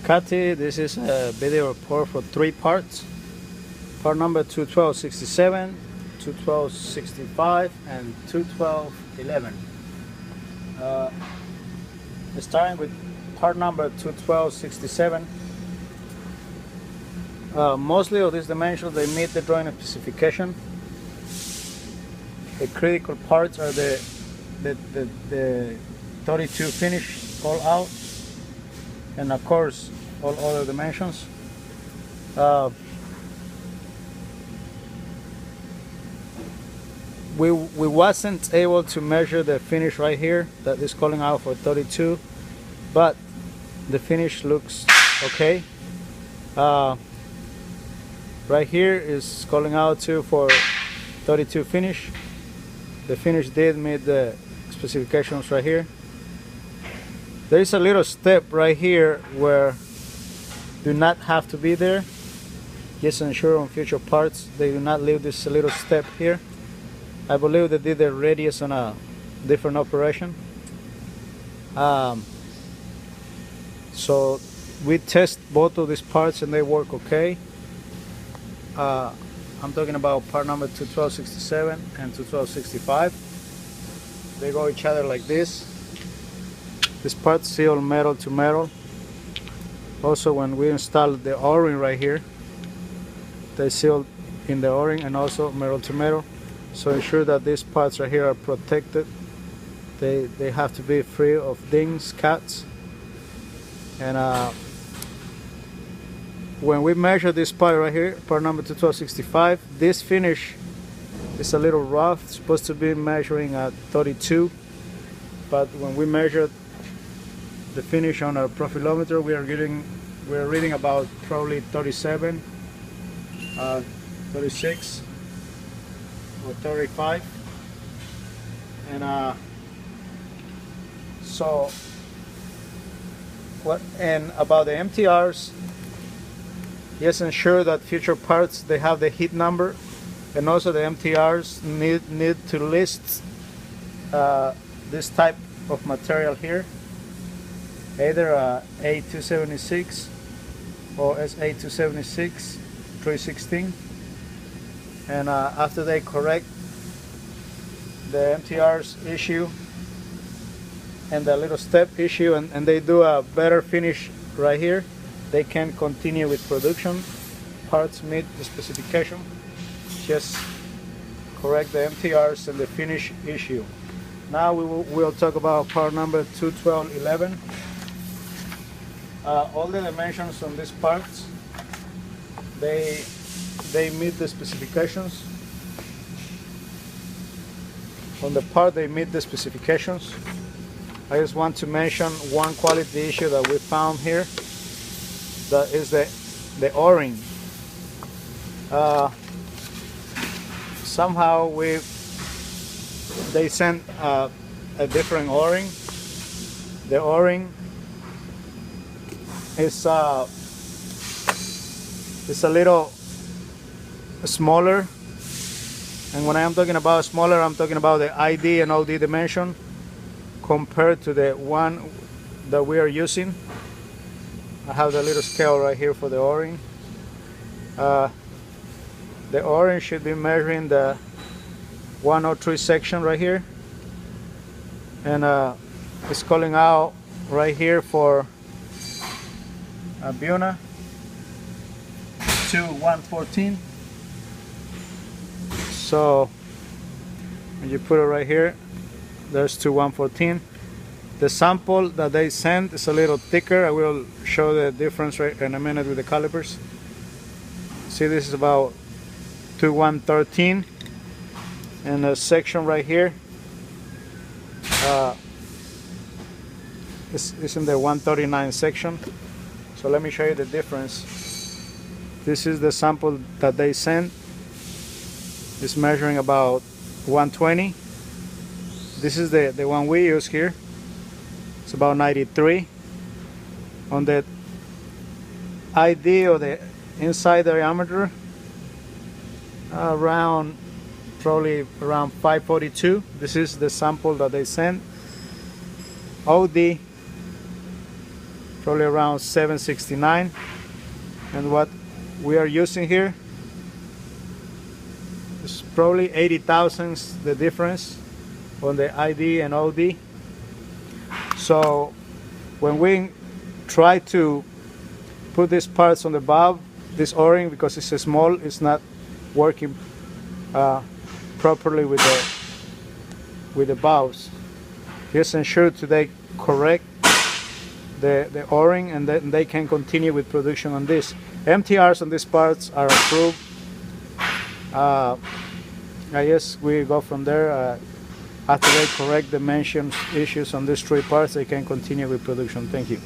Ducati. This is a video report for 3 parts. Part number 212.67, 212.65, and 212.11. Starting with part number 212.67. Mostly of these dimensions, they meet the drawing specification. The critical parts are the 32 finish all out, and of course all other dimensions. We wasn't able to measure the finish right here that is calling out for 32, but the finish looks okay. Right here is calling out too for 32 finish. The finish did meet the specifications right here. There is a little step right here where do not have to be there. Just ensure on future parts they do not leave this little step here. I believe they did the radius on a different operation. So we test both of these parts and they work okay. I'm talking about part number 212.67 and 212.65. They go each other like this. This part seal metal to metal. Also, when we install the O-ring right here, they seal in the O-ring and also metal to metal. So ensure that these parts right here are protected. They have to be free of dings, cuts. And when we measure this part right here, part number 212.65, this finish is a little rough. It's supposed to be measuring at 32, but when we measure the finish on our profilometer, we are reading about probably 37, 36, or 35, and so what? And about the MTRs. Yes, ensure that future parts they have the heat number, and also the MTRs need to list this type of material here, either A276 or SA276 316. And after they correct the MTRs issue and the little step issue, and they do a better finish right here, they can continue with production. Parts meet the specification. Just correct the MTRs and the finish issue. Now we'll talk about part number 212.11. All the dimensions on these parts, they meet the specifications. On the part they meet the specifications. I just want to mention one quality issue that we found here. That is the O-ring. Somehow they sent a different O-ring. The O-ring is a little smaller, and when I am talking about smaller, I'm talking about the ID and OD dimension compared to the one that we are using. I have the little scale right here for the O-ring. The O-ring should be measuring the 103 section right here, and it's calling out right here for Buna to 114. So when you put it right here, there's to 114. The sample that they sent is a little thicker. I will show the difference right in a minute with the calipers. See, this is about 113, and the section right here is in the 139 section. So let me show you the difference. This is the sample that they sent. It's measuring about 120. This is the one we use here. It's about 93. On the ID or the inside diameter, probably around 542. This is the sample that they sent. OD probably around 769. And what we are using here is probably 80 thousandths the difference on the ID and OD. So when we try to put these parts on the valve, this O-ring, because it's small, it's not working properly with the valves. Just ensure to they correct the O-ring, and then they can continue with production on this. MTRs on these parts are approved. I guess we go from there. After they correct the mentioned issues on these three parts, they can continue with production. Thank you.